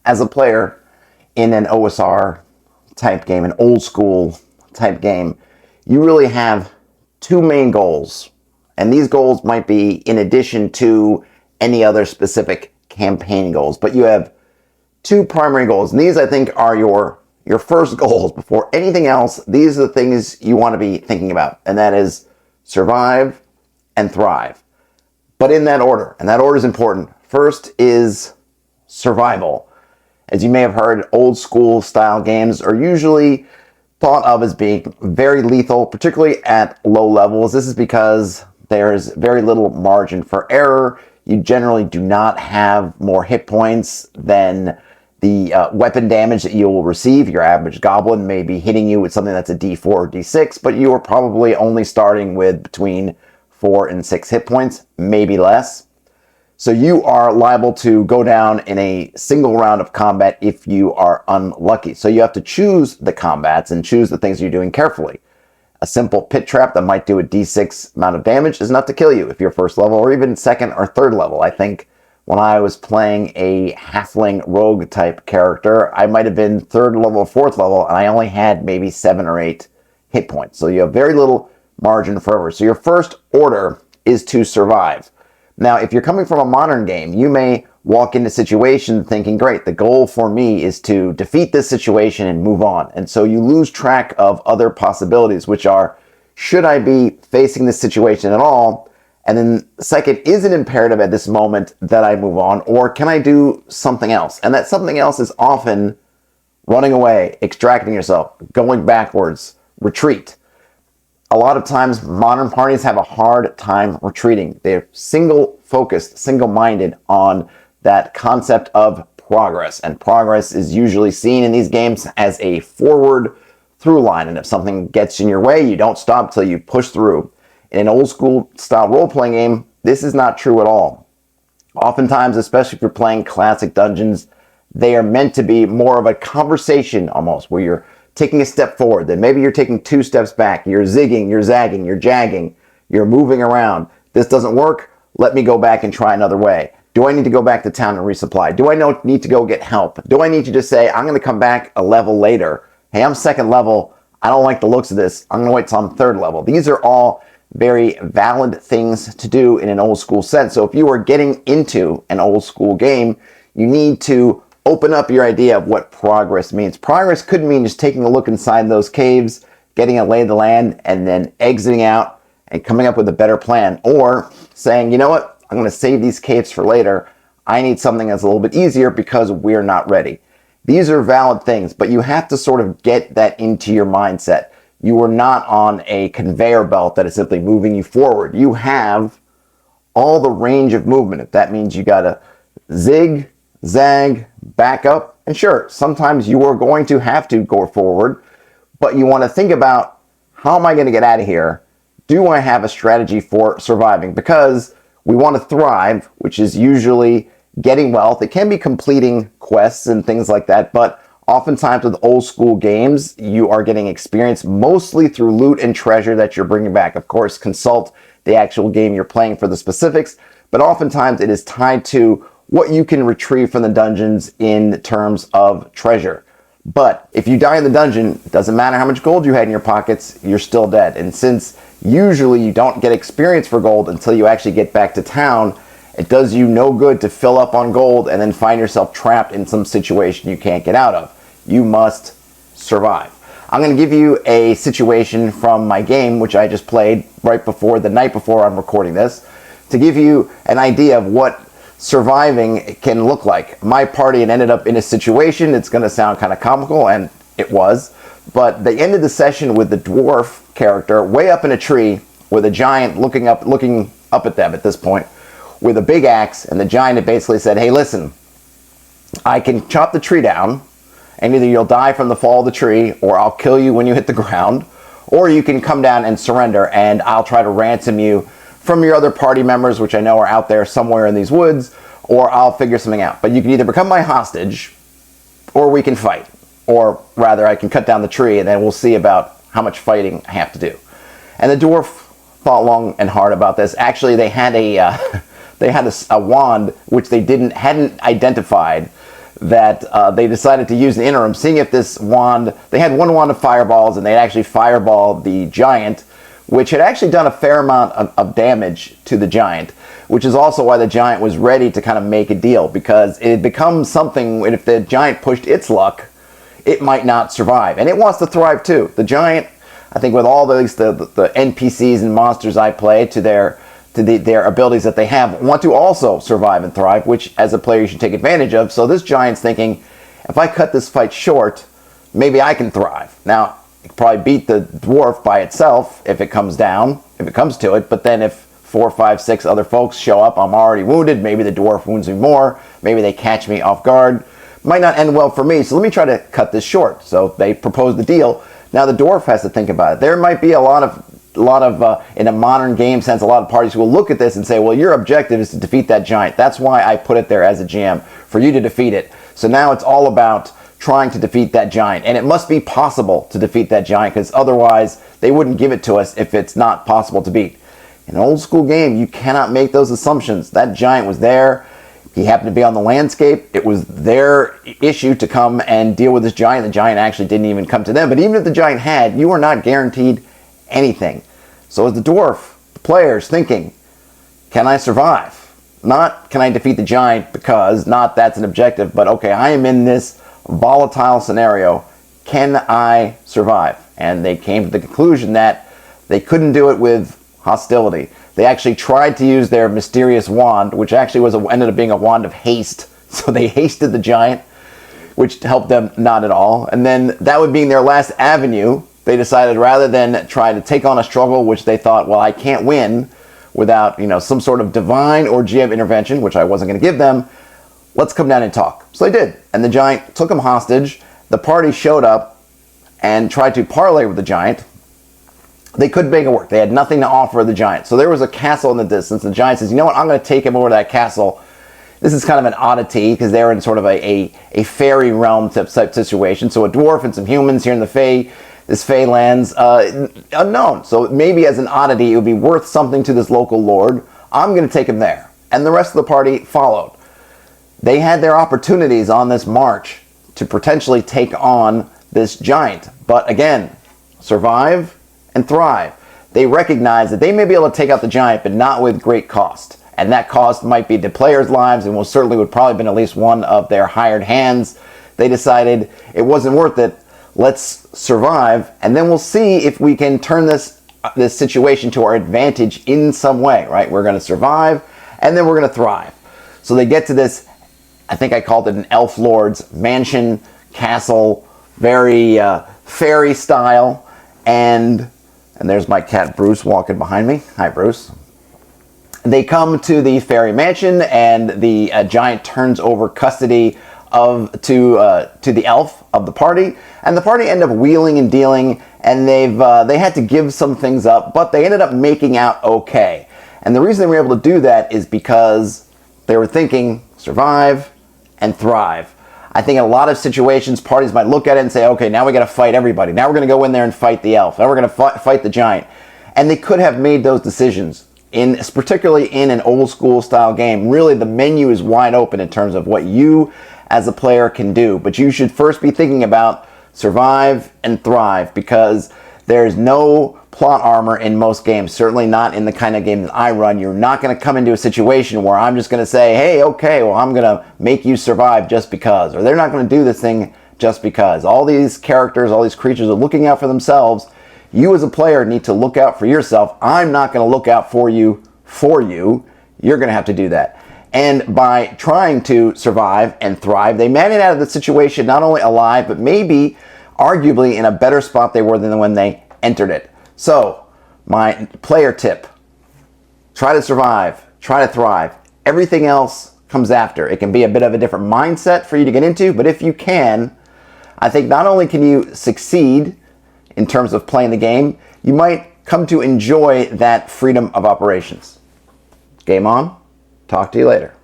as a player in an OSR type game, an old school type game, you really have two main goals. And these goals might be in addition to any other specific campaign goals, but you have two primary goals. And these, I think, are your first goals. Before anything else, these are the things you want to be thinking about. And that is survive and thrive. But in that order, and that order is important. First is survival. As you may have heard, old school style games are usually thought of as being very lethal, particularly at low levels. This is because there's very little margin for error. You generally do not have more hit points than the weapon damage that you will receive. Your average goblin may be hitting you with something that's a D4 or D6, but you are probably only starting with between 4 and 6 hit points, maybe less. So you are liable to go down in a single round of combat if you are unlucky. So you have to choose the combats and choose the things you're doing carefully. A simple pit trap that might do a D6 amount of damage is enough to kill you if you're first level or even second or third level. I think when I was playing a halfling rogue type character, I might have been third level or fourth level, and I only had maybe 7 or 8 hit points. So you have very little margin for error. So your first order is to survive. Now, if you're coming from a modern game, you may walk into a situation thinking, great, the goal for me is to defeat this situation and move on. And so you lose track of other possibilities, which are, should I be facing this situation at all? And then second, is it imperative at this moment that I move on, or can I do something else? And that something else is often running away, extracting yourself, going backwards, retreat. A lot of times, modern parties have a hard time retreating. They're single-focused, single-minded on that concept of progress. And progress is usually seen in these games as a forward through line. And if something gets in your way, you don't stop till you push through. In an old-school style role-playing game, this is not true at all. Oftentimes, especially if you're playing classic dungeons, they are meant to be more of a conversation almost, where you're taking a step forward, then maybe you're taking 2 steps back, you're zigging, you're zagging, you're jagging, you're moving around. This doesn't work, let me go back and try another way. Do I need to go back to town and resupply? Do I need to go get help? Do I need to just say, I'm going to come back a level later? Hey, I'm second level, I don't like the looks of this, I'm going to wait till I'm third level. These are all very valid things to do in an old school sense. So if you are getting into an old school game, you need to open up your idea of what progress means. Progress could mean just taking a look inside those caves, getting a lay of the land, and then exiting out and coming up with a better plan. Or saying, you know what, I'm going to save these caves for later. I need something that's a little bit easier because we're not ready. These are valid things, but you have to sort of get that into your mindset. You are not on a conveyor belt that is simply moving you forward. You have all the range of movement. If that means you got to zig, zag, back up, and sure, sometimes you are going to have to go forward, but you want to think about, how am I going to get out of here? Do I have a strategy for surviving? Because we want to thrive, which is usually getting wealth. It can be completing quests and things like that, but oftentimes with old school games, you are getting experience mostly through loot and treasure that you're bringing back. Of course, consult the actual game you're playing for the specifics, but oftentimes it is tied to what you can retrieve from the dungeons in terms of treasure. But if you die in the dungeon, it doesn't matter how much gold you had in your pockets, you're still dead. And since usually you don't get experience for gold until you actually get back to town, it does you no good to fill up on gold and then find yourself trapped in some situation you can't get out of. You must survive. I'm going to give you a situation from my game, which I just played the night before I'm recording this, to give you an idea of what surviving can look like. My party had ended up in a situation, it's going to sound kind of comical, and it was, but they ended the session with the dwarf character way up in a tree with a giant looking up at them at this point with a big axe, and the giant had basically said, hey, listen, I can chop the tree down, and either you'll die from the fall of the tree, or I'll kill you when you hit the ground, or you can come down and surrender, and I'll try to ransom you from your other party members, which I know are out there somewhere in these woods, or I'll figure something out. But you can either become my hostage, or we can fight. Or rather, I can cut down the tree, and then we'll see about how much fighting I have to do. And the dwarf thought long and hard about this. Actually, they had a wand which they hadn't identified that they decided to use the interim, seeing if this wand, they had one wand of fireballs, and they actually fireballed the giant, which had actually done a fair amount of damage to the giant, which is also why the giant was ready to kind of make a deal, because it had become something, if the giant pushed its luck, it might not survive. And it wants to thrive too. The giant, I think with all the NPCs and monsters I play, to their abilities that they have, want to also survive and thrive, which as a player you should take advantage of. So this giant's thinking, if I cut this fight short, maybe I can thrive. Now, it could probably beat the dwarf by itself if it comes to it, but then if 4, 5, 6 other folks show up, I'm already wounded, maybe the dwarf wounds me more, maybe they catch me off guard. Might not end well for me, so let me try to cut this short. So they propose the deal. Now the dwarf has to think about it. There might be a lot of in a modern game sense, a lot of parties who will look at this and say, well, your objective is to defeat that giant. That's why I put it there as a GM, for you to defeat it. So now it's all about trying to defeat that giant. And it must be possible to defeat that giant, because otherwise they wouldn't give it to us if it's not possible to beat. In an old school game, you cannot make those assumptions. That giant was there. He happened to be on the landscape. It was their issue to come and deal with this giant. The giant actually didn't even come to them. But even if the giant had, you are not guaranteed anything. So as the dwarf, the player's thinking, can I survive? Not can I defeat the giant, because not that's an objective, but okay, I am in this volatile scenario. Can I survive? And they came to the conclusion that they couldn't do it with hostility. They actually tried to use their mysterious wand, which actually ended up being a wand of haste. So they hasted the giant, which helped them not at all. And then that would be their last avenue. They decided, rather than try to take on a struggle, which they thought, well, I can't win without, some sort of divine or GM intervention, which I wasn't going to give them, let's come down and talk. So they did. And the giant took them hostage. The party showed up and tried to parlay with the giant. They couldn't make it work. They had nothing to offer the giant. So there was a castle in the distance. The giant says, you know what, I'm going to take him over to that castle. This is kind of an oddity, because they're in sort of a fairy realm type situation. So a dwarf and some humans here in this Fey lands, unknown. So maybe as an oddity, it would be worth something to this local lord. I'm going to take him there. And the rest of the party followed. They had their opportunities on this march to potentially take on this giant. But again, survive and thrive. They recognize that they may be able to take out the giant, but not with great cost. And that cost might be the players' lives, and would probably been at least one of their hired hands. They decided it wasn't worth it. Let's survive, and then we'll see if we can turn this situation to our advantage in some way, right? We're going to survive, and then we're going to thrive. So they get to this, I think I called it an elf lord's mansion, castle, very fairy style, and there's my cat Bruce walking behind me. Hi, Bruce. They come to the fairy mansion, and the giant turns over custody to the elf of the party, and the party end up wheeling and dealing, and they had to give some things up, but they ended up making out okay. And the reason they were able to do that is because they were thinking survive and thrive. I think in a lot of situations, parties might look at it and say, okay, now we got to fight everybody. Now we're going to go in there and fight the elf. Now we're going to fight the giant. And they could have made those decisions, particularly in an old school style game. Really, the menu is wide open in terms of what you as a player can do. But you should first be thinking about survive and thrive, because there's no plot armor in most games, certainly not in the kind of game that I run. You're not going to come into a situation where I'm just going to say, hey, okay, well, I'm going to make you survive just because. Or they're not going to do this thing just because. All these characters, all these creatures are looking out for themselves. You as a player need to look out for yourself. I'm not going to look out for you. You're going to have to do that. And by trying to survive and thrive, they made it out of the situation not only alive, but maybe arguably in a better spot they were than when they entered it. So, my player tip, try to survive, try to thrive. Everything else comes after. It can be a bit of a different mindset for you to get into, but if you can, I think not only can you succeed in terms of playing the game, you might come to enjoy that freedom of operations. Game on. Talk to you later.